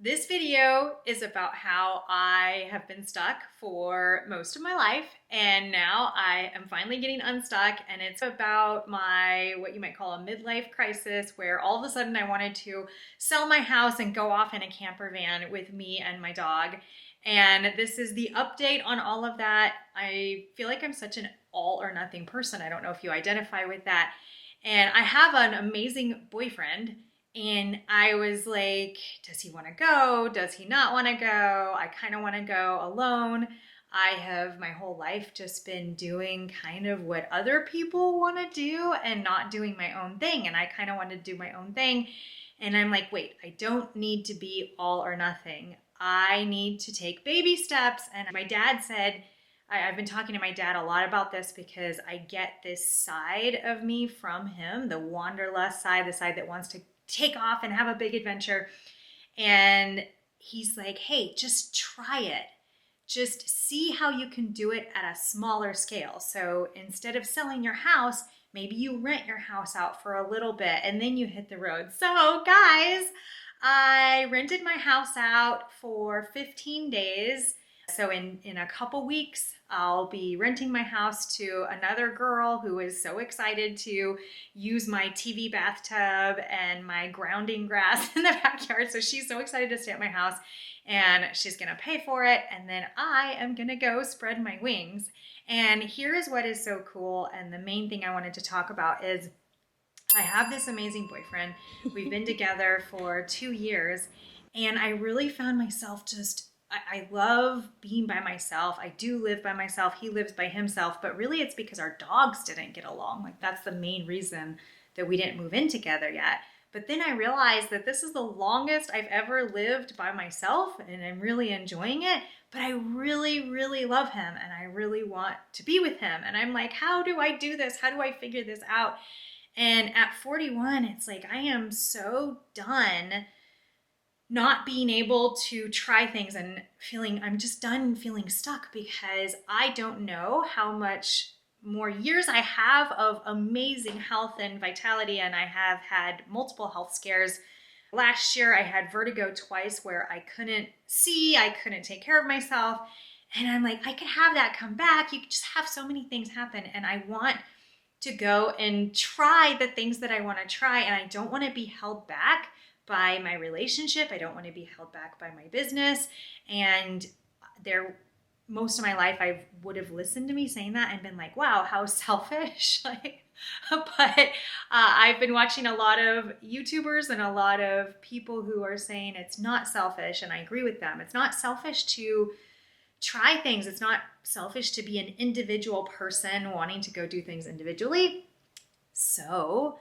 This video is about how I have been stuck for most of my life, and now I am finally getting unstuck, and it's about my, what you might call a midlife crisis, where all of a sudden I wanted to sell my house and go off in a camper van with me and my dog. And this is the update on all of that. I feel like I'm such an all or nothing person. I don't know if you identify with that. And I have an amazing boyfriend. And I was like, does he want to go? Does he not want to go? I kind of want to go alone. I have my whole life just been doing kind of what other people want to do and not doing my own thing. And I kind of want to do my own thing. And I'm like, wait, I don't need to be all or nothing. I need to take baby steps. And my dad said, I've been talking to my dad a lot about this because I get this side of me from him, the wanderlust side, the side that wants to take off and have a big adventure. And he's like, hey, just try it. Just see how you can do it at a smaller scale. So instead of selling your house, maybe you rent your house out for a little bit and then you hit the road. So guys, I rented my house out for 15 days. So in a couple weeks, I'll be renting my house to another girl who is so excited to use my TV bathtub and my grounding grass in the backyard. So she's so excited to stay at my house and she's going to pay for it. And then I am going to go spread my wings. And here is what is so cool. And the main thing I wanted to talk about is I have this amazing boyfriend. We've been together for 2 years and I really found myself I love being by myself. I do live by myself. He lives by himself, but really it's because our dogs didn't get along. Like that's the main reason that we didn't move in together yet. But then I realized that this is the longest I've ever lived by myself and I'm really enjoying it. But I really, really love him and I really want to be with him. And I'm like, how do I do this? How do I figure this out? And at 41, it's like I am so done not being able to try things and I'm just done feeling stuck because I don't know how much more years I have of amazing health and vitality. And I have had multiple health scares. Last year, I had vertigo twice where I couldn't see, I couldn't take care of myself. And I'm like, I could have that come back. You could just have so many things happen. And I want to go and try the things that I want to try. And I don't want to be held back by my relationship. I don't want to be held back by my business. And most of my life, I would have listened to me saying that and been like, wow, how selfish. But I've been watching a lot of YouTubers and a lot of people who are saying it's not selfish. And I agree with them. It's not selfish to try things. It's not selfish to be an individual person wanting to go do things individually. So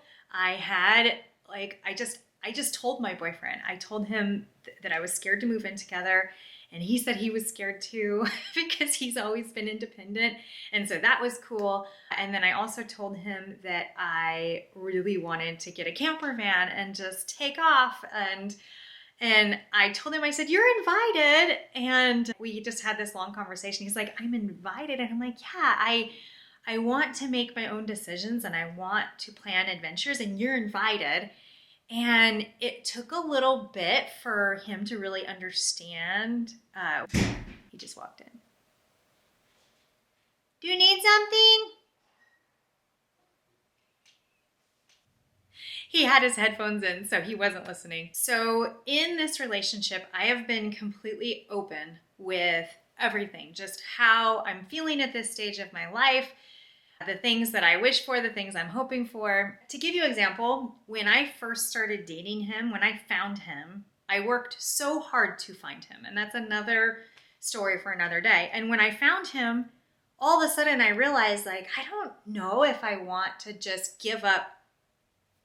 I just told my boyfriend, I told him that I was scared to move in together. And he said he was scared too because he's always been independent. And so that was cool. And then I also told him that I really wanted to get a camper van and just take off. And I told him, I said, you're invited. And we just had this long conversation. He's like, I'm invited. And I'm like, yeah, I want to make my own decisions and I want to plan adventures and you're invited. And it took a little bit for him to really understand. He just walked in. Do you need something? He had his headphones in, so he wasn't listening. So in this relationship, I have been completely open with everything, just how I'm feeling at this stage of my life, the things that I wish for, the things I'm hoping for. To give you an example, when I first started dating him, when I found him, I worked so hard to find him. And that's another story for another day. And when I found him, all of a sudden I realized, like, I don't know if I want to just give up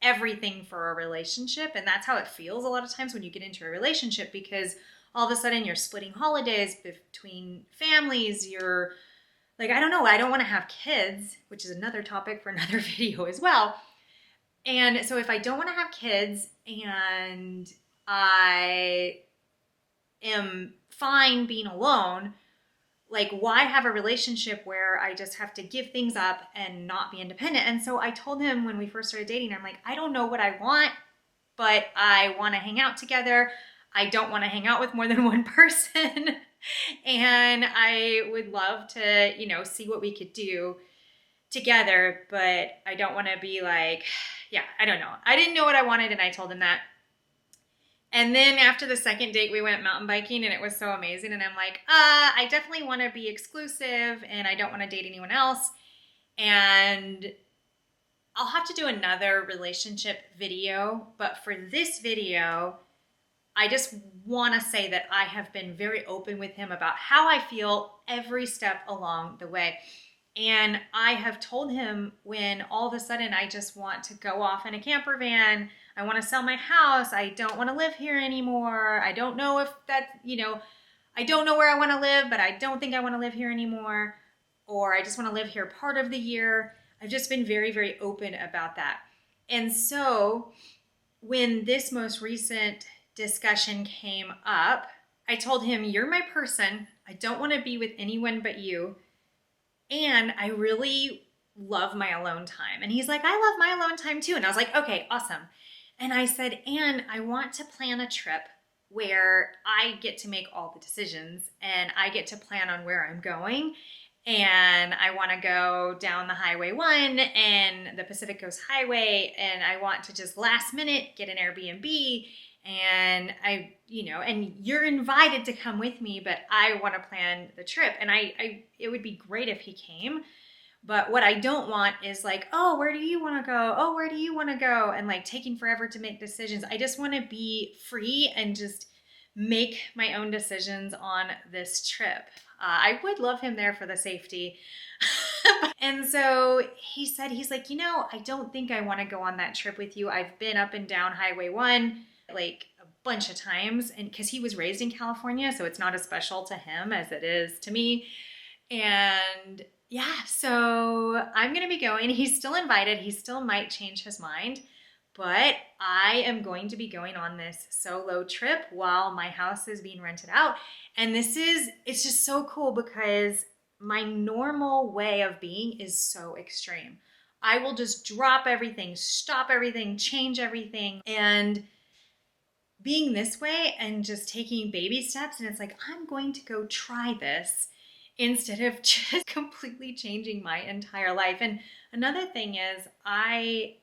everything for a relationship. And that's how it feels a lot of times when you get into a relationship, because all of a sudden you're splitting holidays between families, you're like, I don't know, I don't want to have kids, which is another topic for another video as well. And so if I don't want to have kids and I am fine being alone, like, why have a relationship where I just have to give things up and not be independent? And so I told him when we first started dating, I'm like, I don't know what I want, but I want to hang out together. I don't want to hang out with more than one person. And I would love to, see what we could do together, but I don't want to be like, yeah, I don't know. I didn't know what I wanted, and I told him that. And then after the second date, we went mountain biking, and it was so amazing. And I'm like, I definitely want to be exclusive, and I don't want to date anyone else. And I'll have to do another relationship video, but for this video, I just want to say that I have been very open with him about how I feel every step along the way. And I have told him when all of a sudden I just want to go off in a camper van, I want to sell my house, I don't want to live here anymore, I don't know if that, I don't know where I want to live, but I don't think I want to live here anymore, or I just want to live here part of the year. I've just been very, very open about that. And so when this most recent discussion came up, I told him, you're my person. I don't want to be with anyone but you. And I really love my alone time. And he's like, I love my alone time too. And I was like, okay, awesome. And I said, and I want to plan a trip where I get to make all the decisions and I get to plan on where I'm going. And I want to go down the Highway 1 and the Pacific Coast Highway. And I want to just last minute get an Airbnb. And and you're invited to come with me, but I want to plan the trip. And it would be great if he came. But what I don't want is like, oh, where do you want to go? Oh, where do you want to go? And like taking forever to make decisions. I just want to be free and just make my own decisions on this trip. I would love him there for the safety. And so he said, he's like, I don't think I want to go on that trip with you. I've been up and down Highway 1 like a bunch of times, and because he was raised in California, so it's not as special to him as it is to me. And yeah, so I'm going to be going. He's still invited. He still might change his mind, but I am going to be going on this solo trip while my house is being rented out. And it's just so cool because my normal way of being is so extreme. I will just drop everything, stop everything, change everything. And being this way and just taking baby steps, and it's like, I'm going to go try this instead of just completely changing my entire life. And another thing is I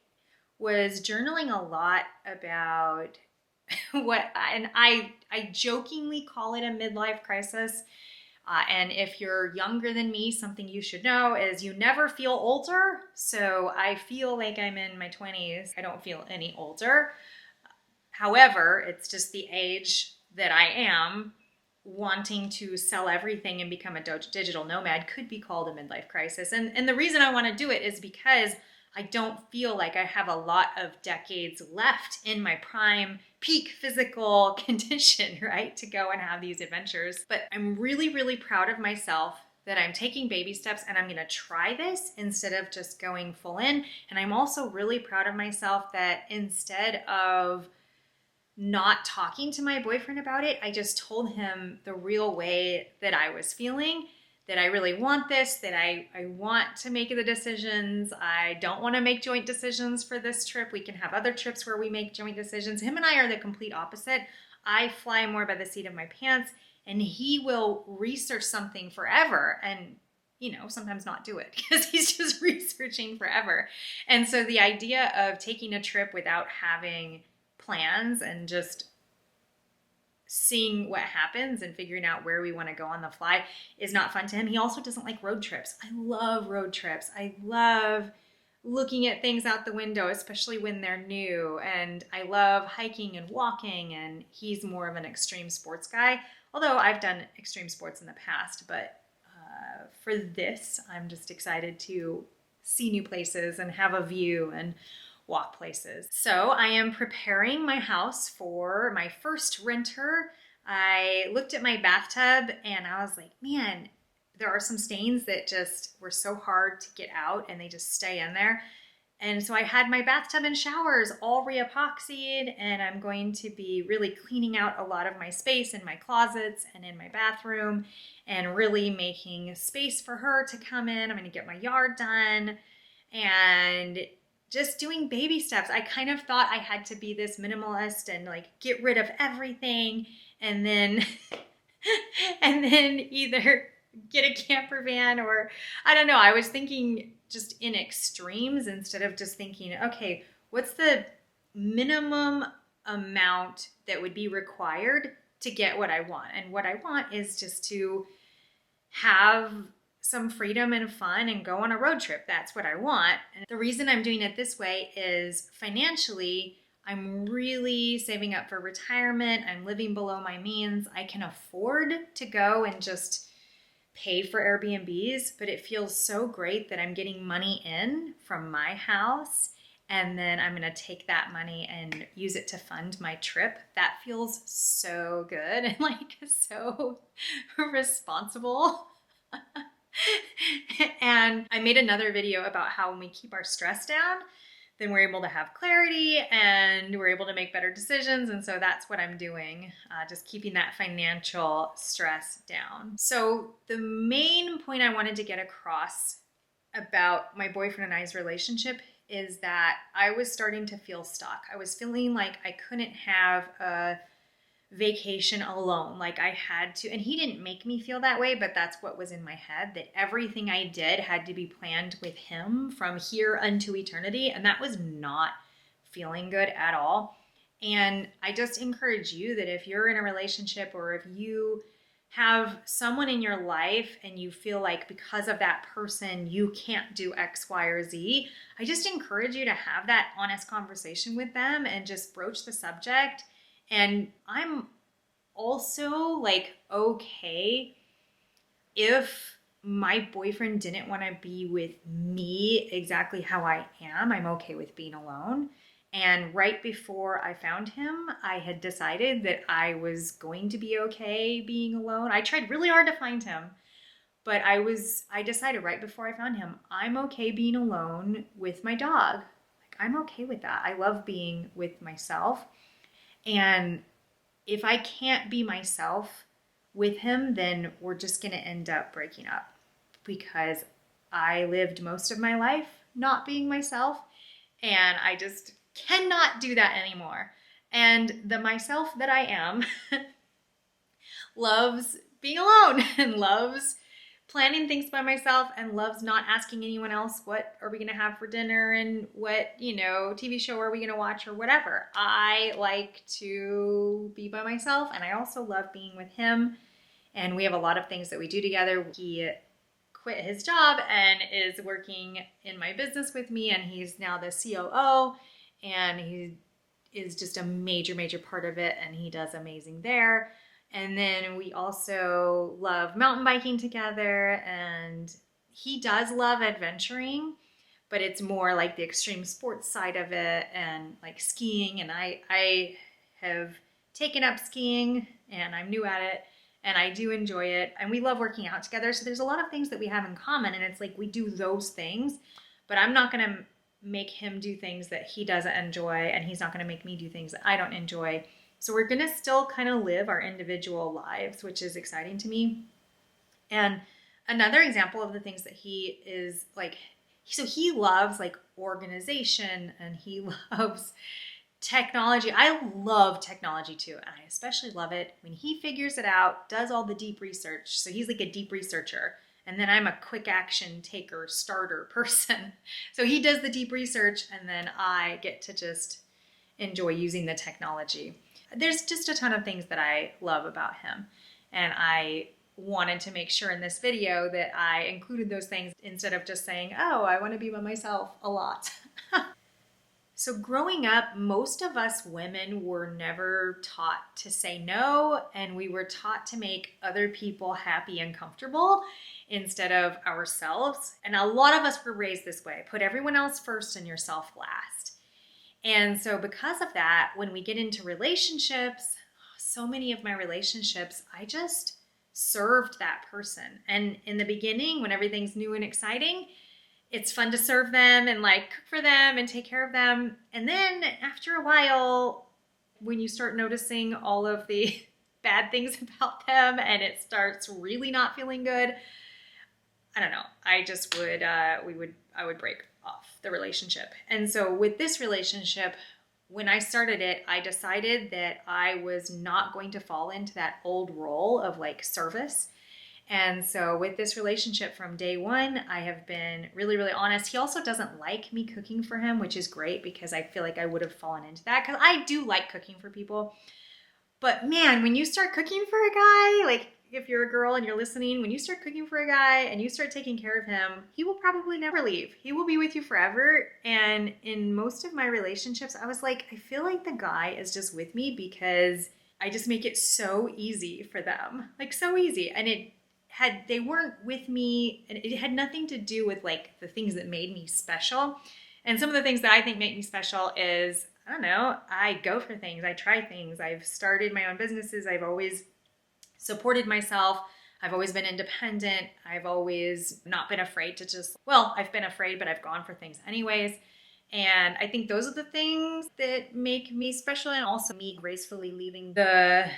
was journaling a lot about and I jokingly call it a midlife crisis. And if you're younger than me, something you should know is you never feel older. So I feel like I'm in my 20s. I don't feel any older. However, it's just the age that I am. Wanting to sell everything and become a digital nomad could be called a midlife crisis. And the reason I want to do it is because I don't feel like I have a lot of decades left in my prime peak physical condition, right, to go and have these adventures. But I'm really, really proud of myself that I'm taking baby steps and I'm going to try this instead of just going full in. And I'm also really proud of myself that instead of not talking to my boyfriend about it, I just told him the real way that I was feeling, that I really want this, that I want to make the decisions. I don't want to make joint decisions for this trip. We can have other trips where we make joint decisions. Him and I are the complete opposite. I fly more by the seat of my pants, and he will research something forever and sometimes not do it because he's just researching forever. And so the idea of taking a trip without having plans and just seeing what happens and figuring out where we want to go on the fly is not fun to him. He also doesn't like road trips. I love road trips. I love looking at things out the window, especially when they're new. And I love hiking and walking, and he's more of an extreme sports guy. Although I've done extreme sports in the past, but for this, I'm just excited to see new places and have a view and walk places. So I am preparing my house for my first renter. I looked at my bathtub and I was like, man, there are some stains that just were so hard to get out and they just stay in there. And so I had my bathtub and showers all re-epoxied, and I'm going to be really cleaning out a lot of my space in my closets and in my bathroom and really making space for her to come in. I'm going to get my yard done. And just doing baby steps. I kind of thought I had to be this minimalist and like get rid of everything and then and then either get a camper van or I don't know. I was thinking just in extremes instead of just thinking, okay, what's the minimum amount that would be required to get what I want? And what I want is just to have some freedom and fun and go on a road trip. That's what I want. And the reason I'm doing it this way is financially, I'm really saving up for retirement. I'm living below my means. I can afford to go and just pay for Airbnbs, but it feels so great that I'm getting money in from my house and then I'm going to take that money and use it to fund my trip. That feels so good and like so responsible. And I made another video about how when we keep our stress down, then we're able to have clarity and we're able to make better decisions. And so that's what I'm doing, just keeping that financial stress down. So the main point I wanted to get across about my boyfriend and I's relationship is that I was starting to feel stuck. I was feeling like I couldn't have a vacation alone. Like I had to, and he didn't make me feel that way, but that's what was in my head, that everything I did had to be planned with him from here unto eternity. And that was not feeling good at all. And I just encourage you that if you're in a relationship or if you have someone in your life and you feel like because of that person, you can't do X, Y, or Z, I just encourage you to have that honest conversation with them and just broach the subject. And I'm also like, okay, if my boyfriend didn't want to be with me exactly how I am, I'm okay with being alone. And right before I found him, I had decided that I was going to be okay being alone. I tried really hard to find him, but I decided right before I found him, I'm okay being alone with my dog. Like I'm okay with that. I love being with myself. And if I can't be myself with him, then we're just going to end up breaking up because I lived most of my life not being myself and I just cannot do that anymore. And the myself that I am loves being alone and loves planning things by myself and loves not asking anyone else what are we going to have for dinner and what, TV show are we going to watch or whatever. I like to be by myself and I also love being with him. And we have a lot of things that we do together. He quit his job and is working in my business with me and he's now the COO and he is just a major, major part of it and he does amazing there. And then we also love mountain biking together and he does love adventuring, but it's more like the extreme sports side of it and like skiing. And I have taken up skiing and I'm new at it and I do enjoy it. And we love working out together. So there's a lot of things that we have in common and it's like we do those things, but I'm not going to make him do things that he doesn't enjoy and he's not going to make me do things that I don't enjoy. So we're going to still kind of live our individual lives, which is exciting to me. And another example of the things that he is like, so he loves like organization and he loves technology. I love technology too. And I especially love it when he figures it out, does all the deep research. So he's like a deep researcher. And then I'm a quick action taker, starter person. So he does the deep research and then I get to just enjoy using the technology. There's just a ton of things that I love about him. And I wanted to make sure in this video that I included those things instead of just saying, oh, I want to be by myself a lot. So growing up, most of us women were never taught to say no, and we were taught to make other people happy and comfortable instead of ourselves. And a lot of us were raised this way. Put everyone else first and yourself last. And so because of that, when we get into relationships, so many of my relationships, I just served that person. And in the beginning, when everything's new and exciting, it's fun to serve them and like cook for them and take care of them. And then after a while, when you start noticing all of the bad things about them and it starts really not feeling good, I don't know. I just would, I would break. off the relationship. And so with this relationship, when I started it, I decided that I was not going to fall into that old role of like service. And so with this relationship from day one, I have been really, really honest. He also doesn't like me cooking for him, which is great because I feel like I would have fallen into that because I do like cooking for people. But man, when you start cooking for a guy, like if you're a girl and you're listening, when you start cooking for a guy and you start taking care of him, he will probably never leave. He will be with you forever. And in most of my relationships, I was like, I feel like the guy is just with me because I just make it so easy for them. Like so easy. And they weren't with me, and it had nothing to do with like the things that made me special. And some of the things that I think make me special is, I don't know, I go for things, I try things, I've started my own businesses, I've always supported myself, I've always been independent, I've always not been afraid to I've been afraid, but I've gone for things anyways. And I think those are the things that make me special, and also me gracefully leaving the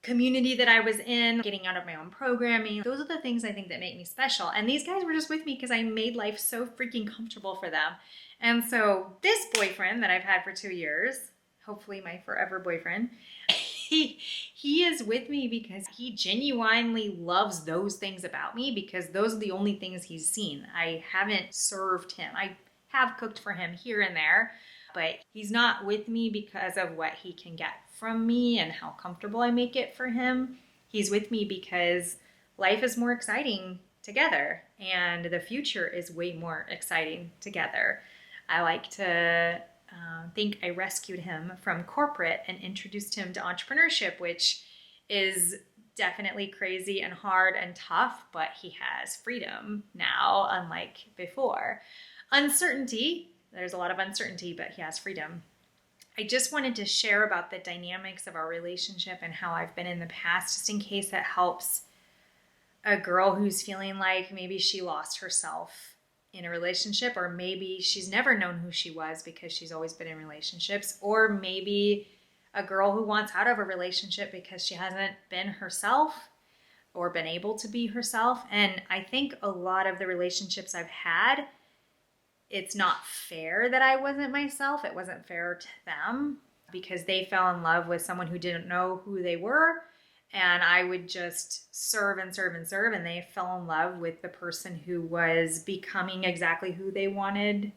community that I was in, getting out of my own programming. Those are the things I think that make me special. And these guys were just with me because I made life so freaking comfortable for them. And so this boyfriend that I've had for 2 years, hopefully my forever boyfriend, he is with me because he genuinely loves those things about me, because those are the only things he's seen. I haven't served him. I have cooked for him here and there, but he's not with me because of what he can get from me and how comfortable I make it for him. He's with me because life is more exciting together and the future is way more exciting together. I like to think I rescued him from corporate and introduced him to entrepreneurship, which is definitely crazy and hard and tough, but he has freedom now, unlike before. Uncertainty, there's a lot of uncertainty, but he has freedom. I just wanted to share about the dynamics of our relationship and how I've been in the past, just in case that helps a girl who's feeling like maybe she lost herself in a relationship, or maybe she's never known who she was because she's always been in relationships, or maybe a girl who wants out of a relationship because she hasn't been herself or been able to be herself. And I think a lot of the relationships I've had, it's not fair that I wasn't myself. It wasn't fair to them because they fell in love with someone who didn't know who they were. And I would just serve and serve and serve. And they fell in love with the person who was becoming exactly who they wanted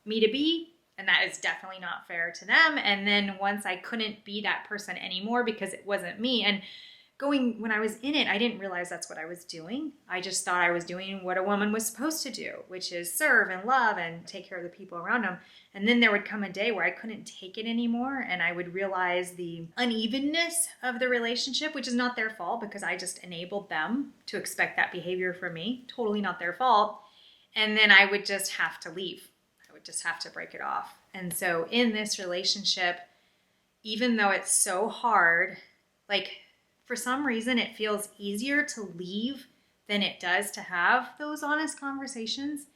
me to be. And that is definitely not fair to them. And then once I couldn't be that person anymore because it wasn't me. And when I was in it, I didn't realize that's what I was doing. I just thought I was doing what a woman was supposed to do, which is serve and love and take care of the people around them. And then there would come a day where I couldn't take it anymore, and I would realize the unevenness of the relationship, which is not their fault because I just enabled them to expect that behavior from me. Totally not their fault. And then I would just have to leave. I would just have to break it off. And so in this relationship, even though it's so hard, like, for some reason, it feels easier to leave than it does to have those honest conversations.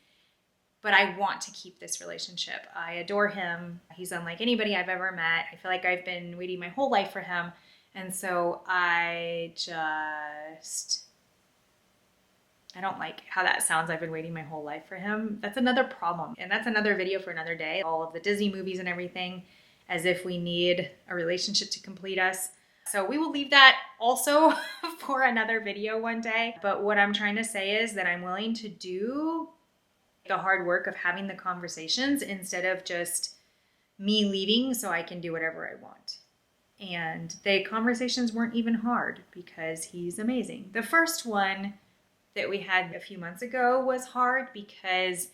But I want to keep this relationship. I adore him. He's unlike anybody I've ever met. I feel like I've been waiting my whole life for him. And so I don't like how that sounds. I've been waiting my whole life for him. That's another problem. And that's another video for another day. All of the Disney movies and everything, as if we need a relationship to complete us. So we will leave that also for another video one day. But what I'm trying to say is that I'm willing to do the hard work of having the conversations instead of just me leaving so I can do whatever I want. And the conversations weren't even hard because he's amazing. The first one that we had a few months ago was hard because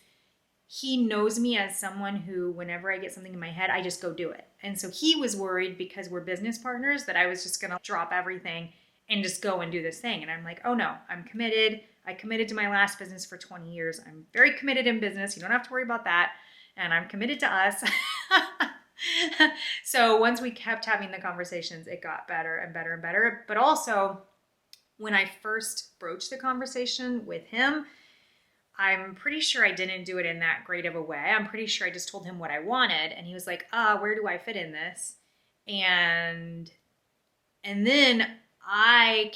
he knows me as someone who, whenever I get something in my head, I just go do it. And so he was worried because we're business partners that I was just going to drop everything and just go and do this thing. And I'm like, oh no, I'm committed. I committed to my last business for 20 years. I'm very committed in business. You don't have to worry about that. And I'm committed to us. So once we kept having the conversations, it got better and better and better. But also, when I first broached the conversation with him, I'm pretty sure I didn't do it in that great of a way. I'm pretty sure I just told him what I wanted. And he was like, where do I fit in this? And then I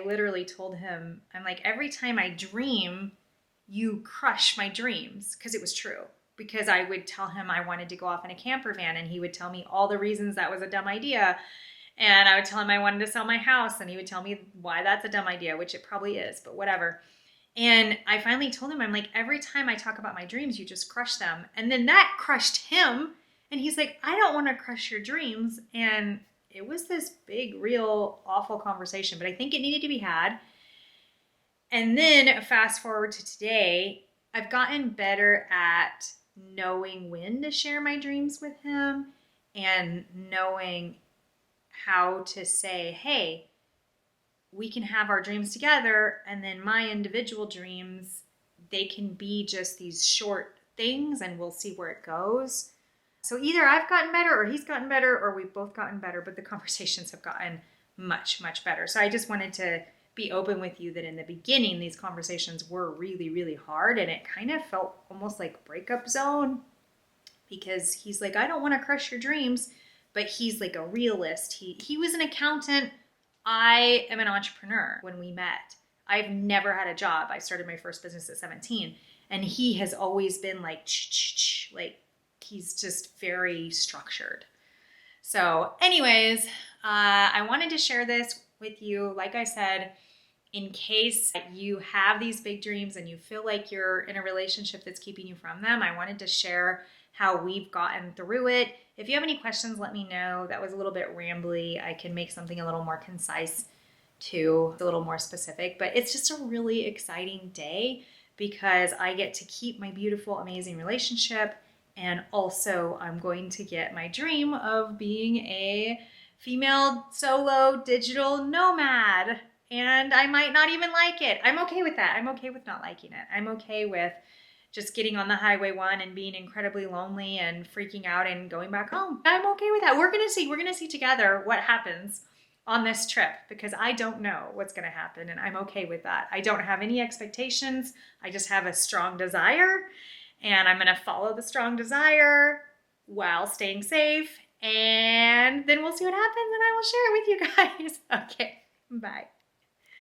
literally told him, I'm like, every time I dream you crush my dreams, because it was true. Because I would tell him I wanted to go off in a camper van, and he would tell me all the reasons that was a dumb idea. And I would tell him I wanted to sell my house, and he would tell me why that's a dumb idea, which it probably is, but whatever. And I finally told him, I'm like, every time I talk about my dreams, you just crush them. And then that crushed him. And he's like, I don't want to crush your dreams. And it was this big, real, awful conversation, but I think it needed to be had. And then fast forward to today, I've gotten better at knowing when to share my dreams with him and knowing how to say, hey, we can have our dreams together, and then my individual dreams, they can be just these short things, and we'll see where it goes. So either I've gotten better, or he's gotten better, or we've both gotten better, but the conversations have gotten much, much better. So I just wanted to be open with you that in the beginning, these conversations were really, really hard, and it kind of felt almost like breakup zone, because he's like, I don't want to crush your dreams, but he's like a realist. He was an accountant. I am an entrepreneur. When we met, I've never had a job. I started my first business at 17, and he has always been like, like he's just very structured. So anyways, I wanted to share this with you. Like I said, in case you have these big dreams and you feel like you're in a relationship that's keeping you from them, I wanted to share how we've gotten through it. If you have any questions, let me know. That was a little bit rambly. I can make something a little more concise too, a little more specific, but it's just a really exciting day because I get to keep my beautiful, amazing relationship. And also I'm going to get my dream of being a female solo digital nomad. And I might not even like it. I'm okay with that. I'm okay with not liking it. I'm okay with just getting on the highway 1 and being incredibly lonely and freaking out and going back home. I'm okay with that. We're going to see together what happens on this trip, because I don't know what's going to happen, and I'm okay with that. I don't have any expectations. I just have a strong desire, and I'm going to follow the strong desire while staying safe, and then we'll see what happens, and I will share it with you guys. Okay, bye.